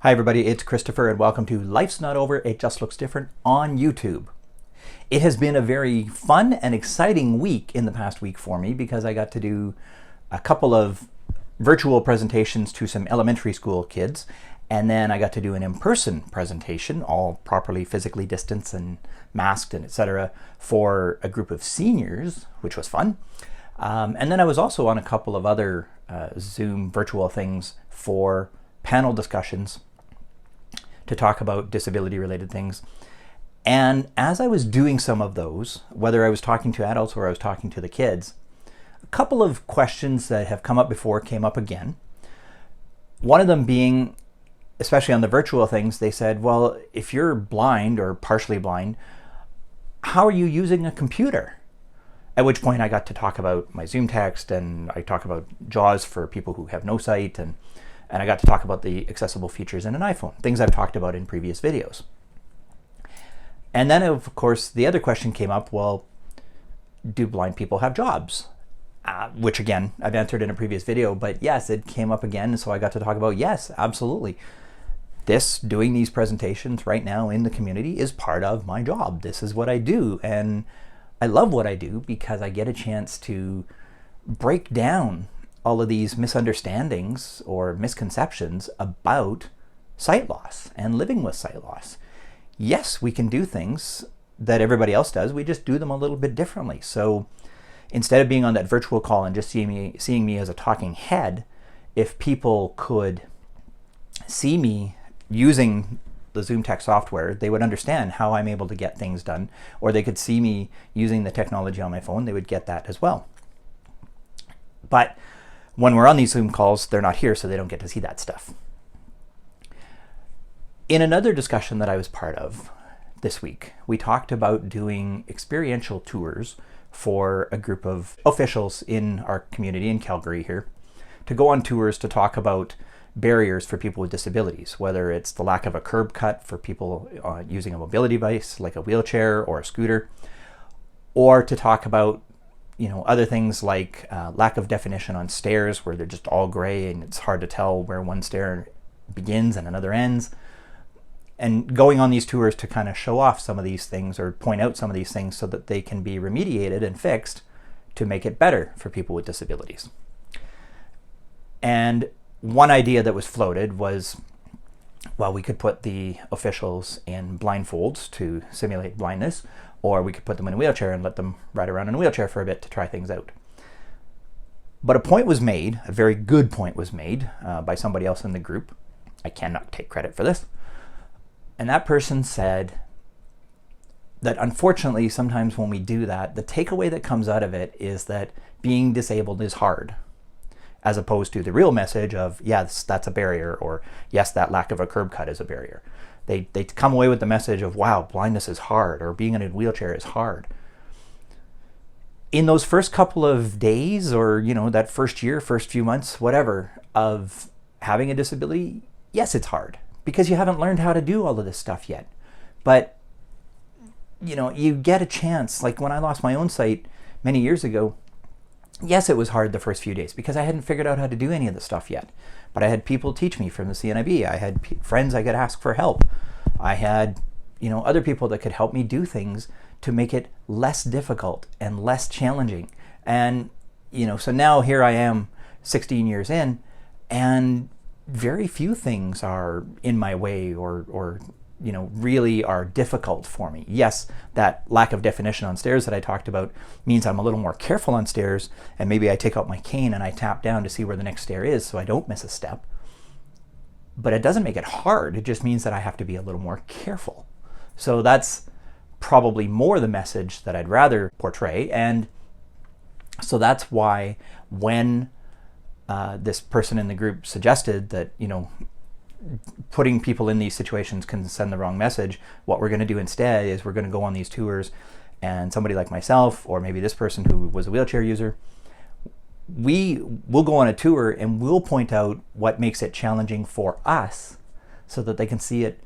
Hi everybody, it's Christopher and welcome to Life's Not Over, It Just Looks Different on YouTube. It has been a very fun and exciting week in the past week for me because I got to do a couple of virtual presentations to some elementary school kids, and then I got to do an in-person presentation, all properly physically distanced and masked and etc., for a group of seniors, which was fun. And then I was also on a couple of other Zoom virtual things for panel discussions to talk about disability related things. And as I was doing some of those, whether I was talking to adults or I was talking to the kids, a couple of questions that have come up before came up again. One of them being, especially on the virtual things, they said, well, if you're blind or partially blind, how are you using a computer? At which point I got to talk about my Zoom text, and I talk about JAWS for people who have no sight, and I got to talk about the accessible features in an iPhone, things I've talked about in previous videos. And then, of course, the other question came up, well, do blind people have jobs? Which, again, I've answered in a previous video, but yes, it came up again, so I got to talk about, yes, absolutely. Doing these presentations right now in the community is part of my job. This is what I do, and I love what I do because I get a chance to break down all of these misunderstandings or misconceptions about sight loss and living with sight loss. Yes, we can do things that everybody else does, we just do them a little bit differently. So instead of being on that virtual call and just seeing me as a talking head, if people could see me using the Zoom Tech software, they would understand how I'm able to get things done, or they could see me using the technology on my phone, they would get that as well. But when we're on these Zoom calls, they're not here, so they don't get to see that stuff. In another discussion that I was part of this week, we talked about doing experiential tours for a group of officials in our community in Calgary here to go on tours to talk about barriers for people with disabilities, whether it's the lack of a curb cut for people using a mobility device like a wheelchair or a scooter, or to talk about other things like lack of definition on stairs where they're just all gray and it's hard to tell where one stair begins and another ends. And going on these tours to kind of show off some of these things or point out some of these things so that they can be remediated and fixed to make it better for people with disabilities. And one idea that was floated was, well, we could put the officials in blindfolds to simulate blindness, or we could put them in a wheelchair and let them ride around in a wheelchair for a bit to try things out. But a point was made, a very good point was made by somebody else in the group. I cannot take credit for this. And that person said that unfortunately, sometimes when we do that, the takeaway that comes out of it is that being disabled is hard, as opposed to the real message of, yes, that's a barrier, or yes, that lack of a curb cut is a barrier. They come away with the message of, wow, blindness is hard, or being in a wheelchair is hard. In those first couple of days, or that first year, first few months, whatever, of having a disability, yes, it's hard, because you haven't learned how to do all of this stuff yet. But you get a chance, like when I lost my own sight many years ago, yes, it was hard the first few days because I hadn't figured out how to do any of the stuff yet. But I had people teach me from the CNIB. I had friends I could ask for help. I had, other people that could help me do things to make it less difficult and less challenging. And, so now here I am 16 years in, and very few things are in my way or really are difficult for me. Yes, that lack of definition on stairs that I talked about means I'm a little more careful on stairs, and maybe I take out my cane and I tap down to see where the next stair is so I don't miss a step. But it doesn't make it hard. It just means that I have to be a little more careful. So that's probably more the message that I'd rather portray. And so that's why when this person in the group suggested that, putting people in these situations can send the wrong message, what we're going to do instead is we're going to go on these tours, and somebody like myself, or maybe this person who was a wheelchair user, we'll go on a tour and we'll point out what makes it challenging for us so that they can see it,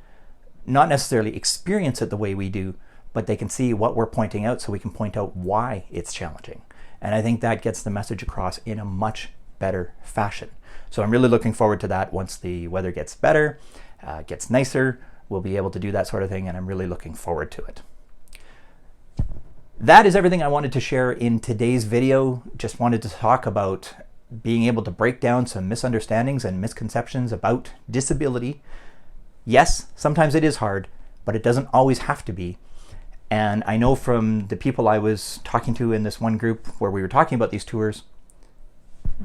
not necessarily experience it the way we do, but they can see what we're pointing out so we can point out why it's challenging. And I think that gets the message across in a much better fashion. So I'm really looking forward to that. Once the weather gets better, gets nicer, we'll be able to do that sort of thing, and I'm really looking forward to it. That is everything I wanted to share in today's video. Just wanted to talk about being able to break down some misunderstandings and misconceptions about disability. Yes, sometimes it is hard, but it doesn't always have to be. And I know from the people I was talking to in this one group where we were talking about these tours,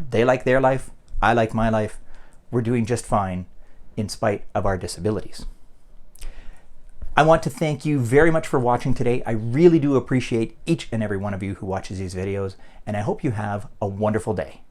they like their life, I like my life. We're doing just fine in spite of our disabilities. I want to thank you very much for watching today. I really do appreciate each and every one of you who watches these videos, and I hope you have a wonderful day.